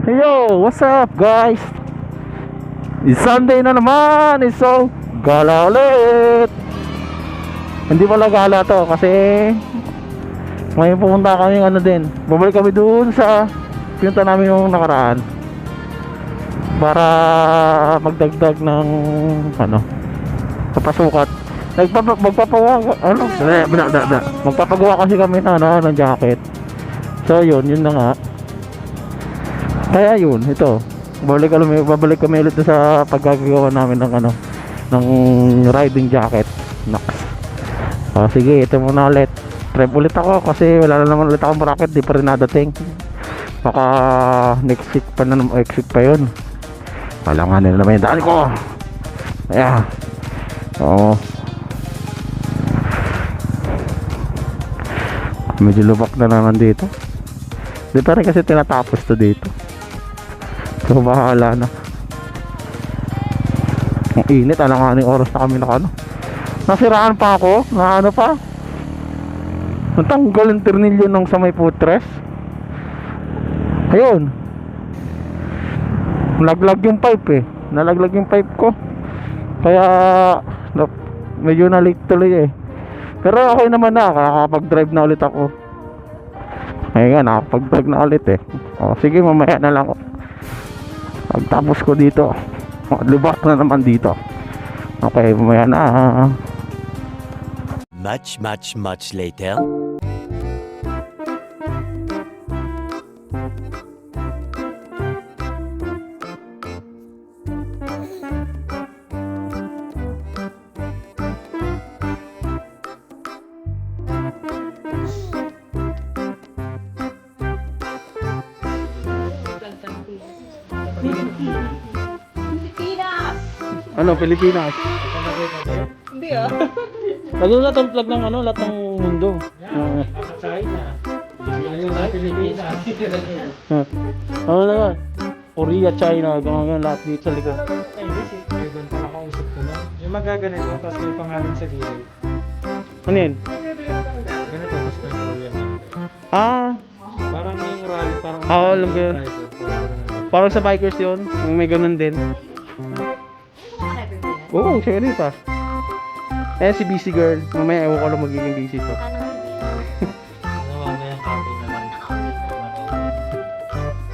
Yo, what's up guys? It's Sunday na naman. So, gala ulit. Hindi pala gala to kasi ngayon pumunta kami din. Bumalik kami doon sa pinunta namin yung nakaraan para magdagdag ng papasukat. Magpapagawa kasi kami ng jacket. So yun na nga. Kaya yun, ito. Babalik kami ulit sa paggagawa namin ng riding jacket. Sige, ito muna ulit. Trip ulit ako kasi wala na naman ulit akong bracket, di pa rin nadating. Baka next week pa na naman, exit pa yun. Wala nga nila naman yung daan ko. Ayan. Oo. Medyo lubak na naman dito. Di pa rin kasi tinatapos to dito. So bahala na. Ang init, alanganing oras na kami nasiraan pa ako, natanggal yung ternilyo ng sa may putres. Ayun, nalaglag yung pipe ko, kaya medyo na-late tuloy pero okay naman na, nakakapag-drive na ulit ako. Ayun nga, nakakapag-drive na ulit sige, mamaya na lang pagtapos ko dito. Lubak na naman dito. Okay, mamaya na. Much later. Pilipinas? Hindi ah. Lalo na itong plug ng lahat ng mundo. China. Ayun na Pilipinas. Ano naman? Korea, China, ganyan lahat dito sa likod. Ay, hindi si Evan pala kausap ko na. Yung magaganito, tapos may pangalan sa gilid. Ano yun? Ganito, tapos may Korea. Parang yung rally, parang... alam ko yun. Parang sa bikers yun, may ganun din. Oo, siya rin pa. Si BC girl. Mamaya ewan ko lang magiging BC to. Mamaya copy na lang.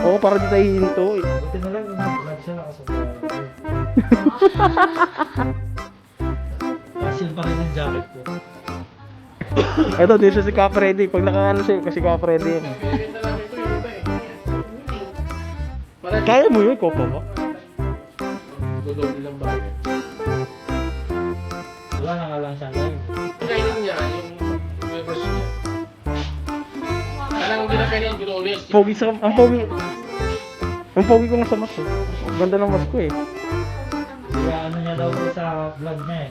Oo, para di tayo hinto Buti na lang, vlog siya nakasabay. Kasil pa rin yung jacket ko. Ito, dito si Ka Freddy. Pag nakaano siya, kasi Ka Freddy yan. Kaya mo yun, kopo mo? Dodoble lang ba? Wala na nga lang siya ngayon. Kainin niya yung version niya. Alam mo ginakainin yung always. Pogi sa... Ang pogi ko nga sa mas. Ang ganda ng mas ko Kaya ano niya daw sa vlog niya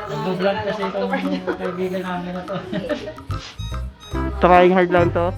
Nag-vlog kasi itong kaibigan namin na to. Trying hard lang to.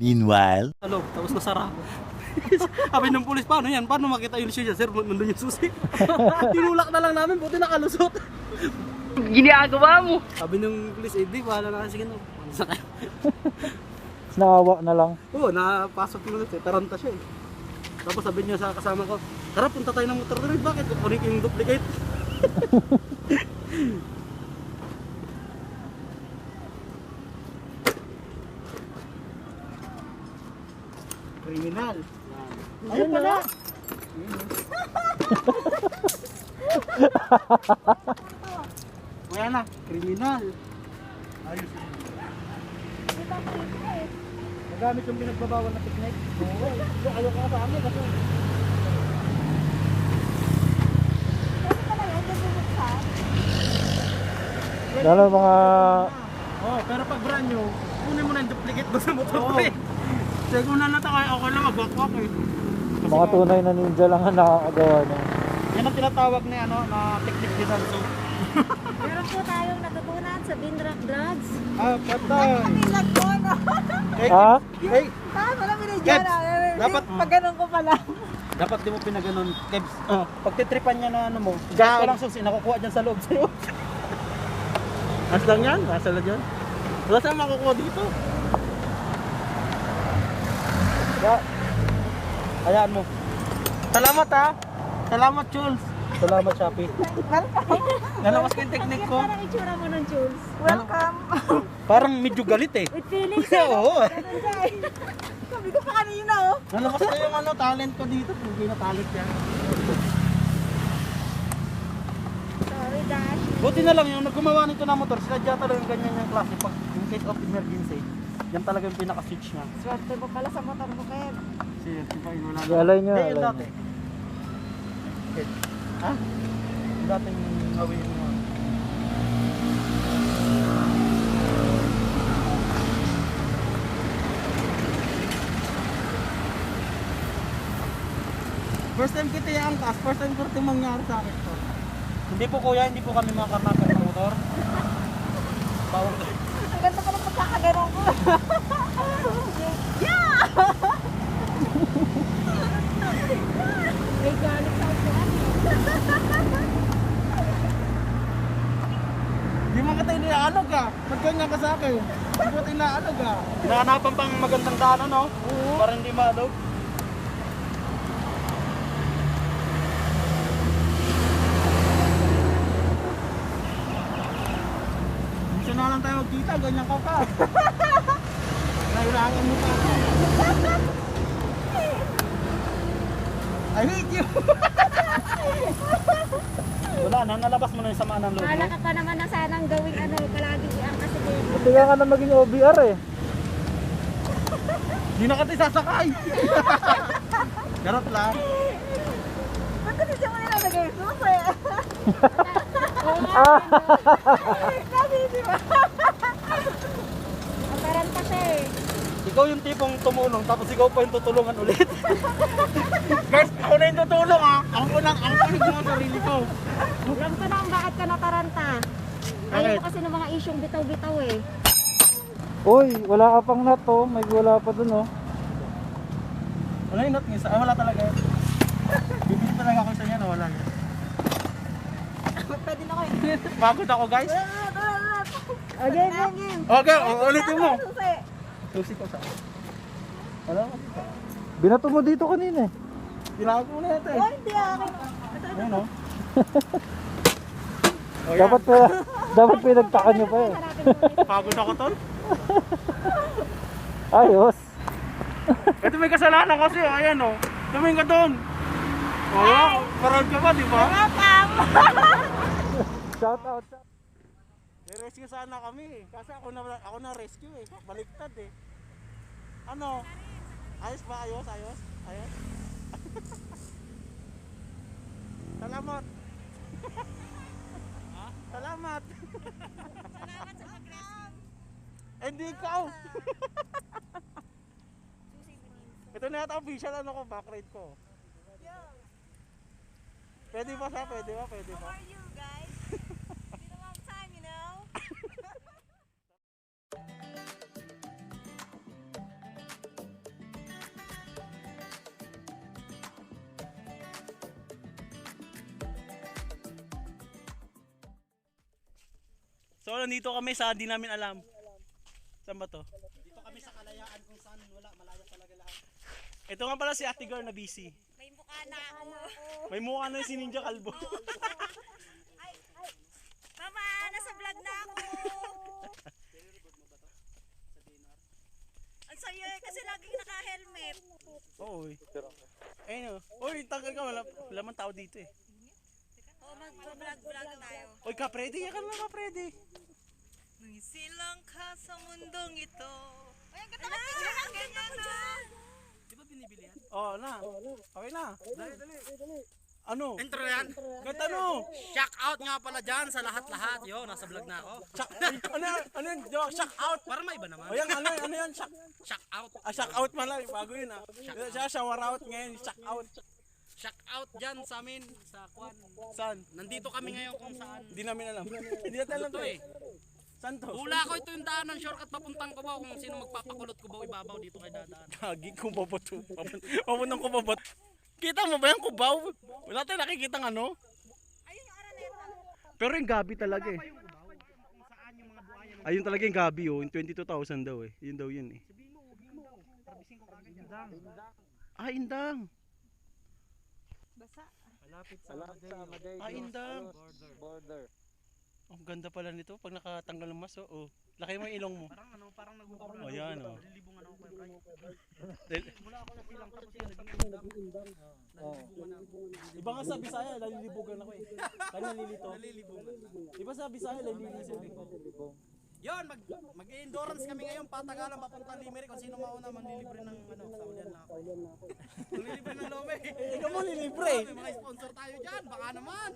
Meanwhile, Hello, tapos nasara. Sabi ng pulis, paano yan? Paano makita yung lisensya, sir? Nandun yung susi. Tinulak na lang namin, buti nakalusot. Ginagawa mo! Sabi ng pulis, di, bahala na kasi gano'n. Sa kayo. Naawa na lang. Oo, napasok yung ulit taranta siya Tapos sabi niya sa kasama ko, tara, punta tayo ng motor rin. Bakit? Kukunin ko yung duplicate. Kriminal. Ayun pala. Kuya na, kriminal. Ayos. Nagamit yung pinagbabawal na technique. Oo. Ayaw ka sa amin kasi. Lalo mga Oh, pero pag brand new, kunin mo na yung duplicate doon sa motor pre. Second na nata kaya okay lang mag-walk eh. mga tunay na ninja lang ang nakakagawa niya. Yan ang tinatawag na ano, na technique ni Sanso. Meron po tayong natutunan sa Binrak Drugs. Ah, pata. Nilag ko, no? Ha? Hey, Wala binigyan Kebs, na. dapat- Pag ganun ko pala. dapat di mo pinaganon. Kebs, pag titripan niya na ano mo, gawin ko lang susi, nakukuha dyan sa loob sa'yo. As lang yan, nasa lang dyan. Wala saan makukuha dito. Ya. Hayaan mo. Salamat ha. Salamat Jules. Salamat Shopee. Nalawas ko yung technique ko. Parang itsura mo nun, Jules. Welcome. Parang medyo galit eh. With feelings. Oo. Ganun siya eh. Sabi ko pa kanina, oh. Nalawas ko yung ano, talent ko dito. Hindi na talent yan. Sorry, Dash. Buti na lang yung naggumawa nito na motor, sinadya talaga yung ganyan yung klase pag in case of emergency. Yan talaga yung pinaka-switch niya. Swerte mo pala sa motor mo, Kev. Kasi wala na. Alay niyo, Hindi, yung alay dati. Okay. Ha? Yung dating away mo. First time kita yung angkas, first time ko ito mangyari sa akin to. Hindi po kuya, hindi po kami mga karnaper ng motor. Bawal ko. Ang ganda pa ng pagkakaganon ko. Yeah! May galit sa upuan. Di mo kita inaalog ah. Pag ganyan ka sa akin. Di mo kita inaalog ah. Hinahanapan pang magandang daanan no? Oo. Para hindi maalog. Minsan na lang tayo magkita, ganyan ka pa. Kailangan mo pa ako. I hate you! Wala na, nalabas mo na yung samaan ng loob mo. Wala ka pa naman na sanang gawing ano, palagi ang kasi din. Kaya ka na maging OBR eh. Hindi na kita sasakay! Garot lang. Ba't kasi siya mo nilalagay yung susi? Kasi di ba? Mataran pa siya eh. Ikaw yung tipong tumulong tapos ikaw pa yung tutulungan ulit. Guys, ako na yung tutulong ha. Ako na yung sarili ko. Alam ko na kung bakit ka nataranta. Ayaw Bakit? mo kasi ng mga isyong bitaw-bitaw eh. Uy, wala ka pang nut oh. May wala pa dun oh. Wala yung not ngisa. Ay, wala talaga. Bibili talaga ako sa inyo na wala. Pwede na ko eh. Pagod ako guys. Okay, game. Okay, ulitin mo. Susi. Susi ko sa wala ko. Binato mo dito kanina eh. Tinago mo na ito eh. Oh, hindi akin. Ayun o. Dapat pinagtakan nyo pa eh. Hanapin mo ulit. Pagod ako tol. Ayos. Ito may kasalanan kasi oh. Ayan o. Tumingin ka doon. Oo, parang ka ba, di ba? Shout out. I-rescue sana kami eh. Kasi ako na rescue eh. Baliktad eh. Ano? Ayos ba? Ayos? Ayos? Ayos? Salamat. Salamat. Salamat sa pag-rescue. Hindi ikaw. Ito na yata official ano ko, backride ko. Pwede ba siya? Pwede ba? Pwede ba? you guys? Been a long time, you know? So nandito kami sa hindi namin alam. Saan ba to? Dito kami sa kalayaan kung saan wala, malaya talaga lahat. Ito nga pala si Ate Girl na busy. May mukha na ako. May mukha na si Ninja Kalbo. Mama, nasa vlog na ako. Ang sayo eh, kasi laging naka-helmet. Oo eh. Ayun o. Uy, tagal ka. Wala man tao dito eh. Oo, mag-vlog tayo. Uy, ka-predy. Yan ka naman ka-predy. May silang ka sa mundong ito. Ay, ang ganda ka picture ng ganyan na. Di ba binibili yan? Oo na. Okay na. Dali, dali. Ano? Intro yan. Kahit ano? Shock out nga pala dyan sa lahat-lahat. Yo, nasa vlog na ako. Ano yan? Di ba, shock out? Parang may iba naman. O yan, ano yan? Shock, Shock out. shock out man lang. Bago yun Siya, shower out ngayon. Shock out. Shock out dyan sa amin. Sa Kwan. Saan? Nandito kami ngayon kung saan. Hindi namin alam. Hindi natin alam Ito to eh. Saan to? Hula ko ito yung daanan. Shortcut papuntang Cubao. Kung sino magpapakulot Cubao ibabaw dito kay dadaan. Gagi kung babato. Papuntang ko babat. Kita mo ba yung kubaw? Wala tayong nakikita ng ano? Ayun yung araneta. Pero yung gabi talaga eh. Ayun talaga yung gabi oh. Yung 22,000 daw eh. Yun daw yun eh. Ah, indang. Basa. Malapit sa Maday. Ah, indang. Border. Oh, ganda pala nito pag nakatanggal ng maso. Oh, laki mo yung ilong mo. Parang nagugulong. Oh, yan oh. Lilibungan ako kay Bray. Mula ako nagsilang tapos yan. Iba nga sa Bisaya, nalilibugan ako eh. Kaya nalilito. Iba sa Bisaya, nalilito. Yon, mag-endurance kami ngayon patagalan papuntang Limerick kung sino mauna manlilibre ng ano, sa ulian lang ako. Manlilibre ng lome. Ikaw mo nilibre. May mga sponsor tayo diyan, baka naman.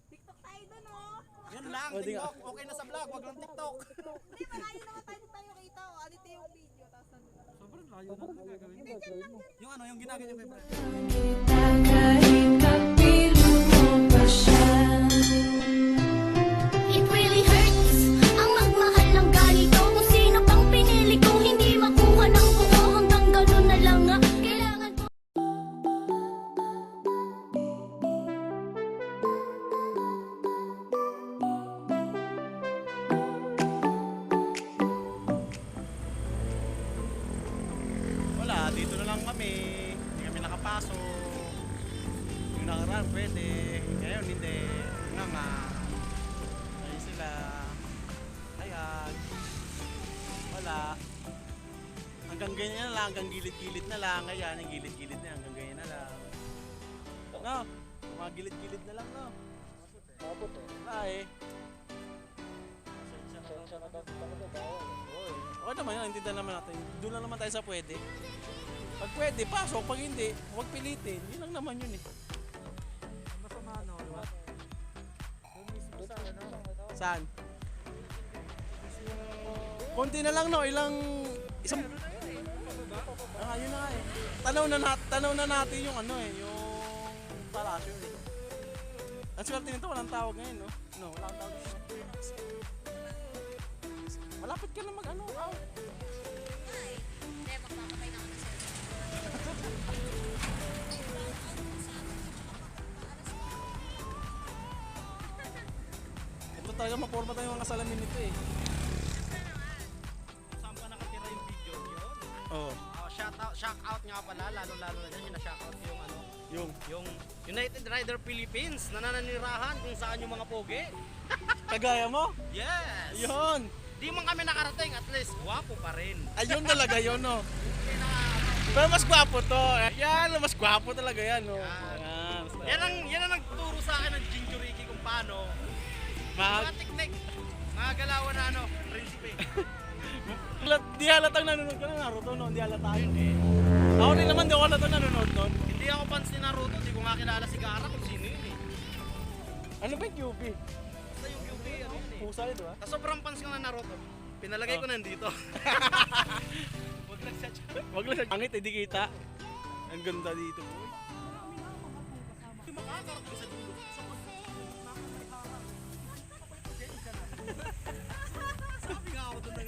TikTok tayo dun oh. Yun lang, O, di nga. TikTok, okay na sa vlog, wag lang TikTok. Hindi, malayo naman tayo kita oh. Alito yung video. Tapos ano. Sobrang layo na gagawin. Hindi, dyan lang dyan. Yung ano, yung ginagawa niyo kay Bray. Kahit kapilo mo pa siya. It really hurts ang magmahal ng ganito. Kung sino pang pinili ko hindi makuha ng buo. Hanggang ganun na lang nga kailangan ko. Wala, dito na lang kami. Hindi kami nakapasok. Yung nakaraan pwede. Ngayon hindi. Nga. Ayun sila. Ayan. Wala. Hanggang ganyan na lang. Hanggang gilid-gilid na lang. Ayan, yung gilid-gilid na. Hanggang ganyan na lang. No? Mga gilid-gilid na lang, no? Wala eh. Okay naman yun, intindihan naman natin. Doon lang naman tayo sa pwede. Pag pwede, pasok. Pag hindi, huwag pilitin. Yun lang naman yun eh. Masama ano, diba? Yung mismo sa ano, Saan? Konti na lang no, isang yun na nga eh. Tanaw na natin yung ano eh, yung palasyo eh. Ang swerte nito, walang tawag ngayon no? No, walang tawag ngayon. Malapit ka na mag ano, out. Hindi, magpapatay na ako ng cellphone. Ito talaga maporma tayo mga salamin nito eh. Saan pa nakatira yung video yun? Oo. Shock out nga pala, lalo-lalo na dyan, yung na-shock out yung ano, Yung United Rider Philippines na nananirahan kung saan yung mga pogi. kagaya mo? Yes! Yun! Di man kami nakarating, at least gwapo pa rin. Ayun talaga yun no. Pero mas gwapo to. Yan, mas gwapo talaga yan no. Yan. Yan ang nagturo sa akin ng Jinchuriki kung paano mga teknik, mga galawan na ano, prinsipe. Di halatang nanonood ka ng Naruto no, di halata yun eh. Ako din naman, di ako halatang nanonood nun. Hindi ako fans ni Naruto, di ko nga kilala si Gaara kung sino yun eh. Ano ba yung QB? Basta yung QB, ano yun eh. Pusa yun, di ba? Sa sobrang fans ko ng Naruto, pinalagay ko nandito. Wag lang siya dyan. Wag lang sa angit, hindi kita. Ang ganda dito boy. Makakarating sa dulo. Sabi nga ako doon.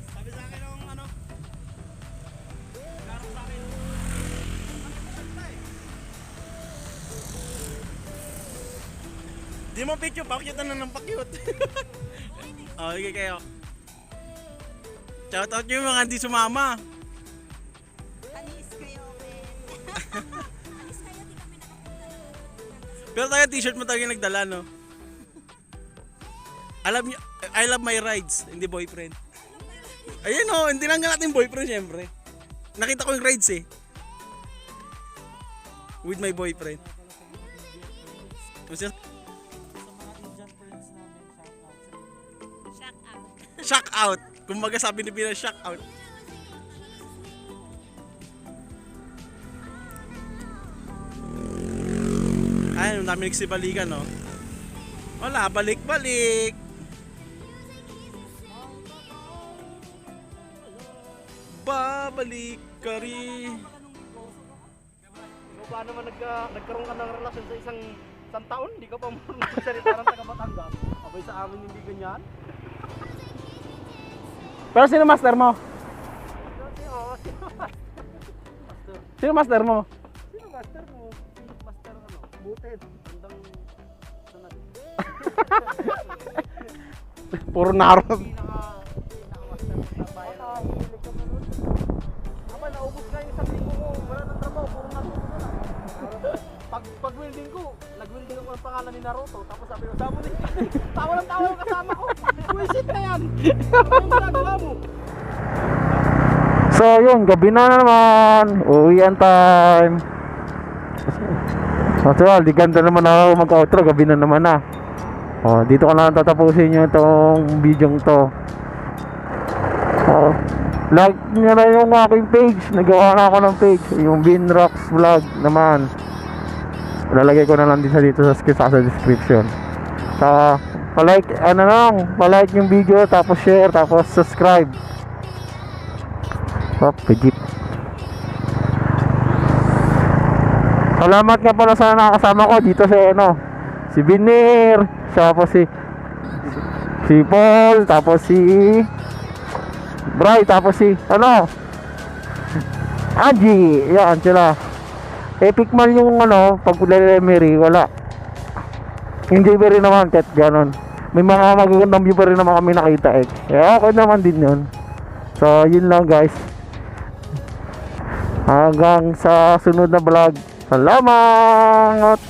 Sabi sa akin ng ano, laro sa akin. Di mo picture, pakita na ng pakyut. Oh, sige kayo. Shoutout nyo yung mga hindi sumama. Alis kayo, men. Alis kayo, di kami nakapunta ng Pero tayo t-shirt mo tayo yung nagdala, no? Alam nyo, I love my rides, hindi boyfriend. Ayun o, hindi lang natin boyfriend syempre. Nakita ko yung rides eh. With my boyfriend. shock out. Shock out. Kumbaga sabi ni Pina, shock out. Ayun, ang dami nagsibalikan, no? Wala, balik-balik. Babalik ka rin. Ikaw ba naman nagkaroon ka ng relasyon sa isang taon? Hindi ka pa marunong magsalita ng taga Batangas. Abay sa amin hindi ganyan. Pero sino master mo? Sino master mo? Sino master mo? Master ano? Butet. Bandang sana din. Puro naro. Pinaka-master mo sa bayan. Aba, naubos ka yung isang linggo ko. Wala nang trabaho. Puro Naruto na lang. Pag welding ko, nag-welding ako ng pangalan ni Naruto. Tapos sabi ko, sabi ni tawa ng tawa yung kasama ko. Buisit na yan. Ano yung ginagawa mo? So yun, gabi na naman. Uwian time. Actually, di ganda naman ako mag-outro. Gabi na naman na. Oh, dito ko na lang tatapusin nyo itong video to. Like nyo na yung aking page. Nagawa na ako ng page. Yung Vinrox Vlog naman. Lalagay ko na lang din sa dito sa description. So, palike, palike yung video, tapos share, tapos subscribe. Oh, pigit. Salamat nga pala sa nakakasama ko dito si Binir, tapos si Paul, tapos si Bray, tapos si Angie, yan sila. Epic man yung pag Lemery, wala. Hindi pa rin naman kahit ganon. May mga magagandang view pa rin naman kami nakita eh. Kaya okay naman din yun. So yun lang guys. Hanggang sa sunod na vlog. Salamat!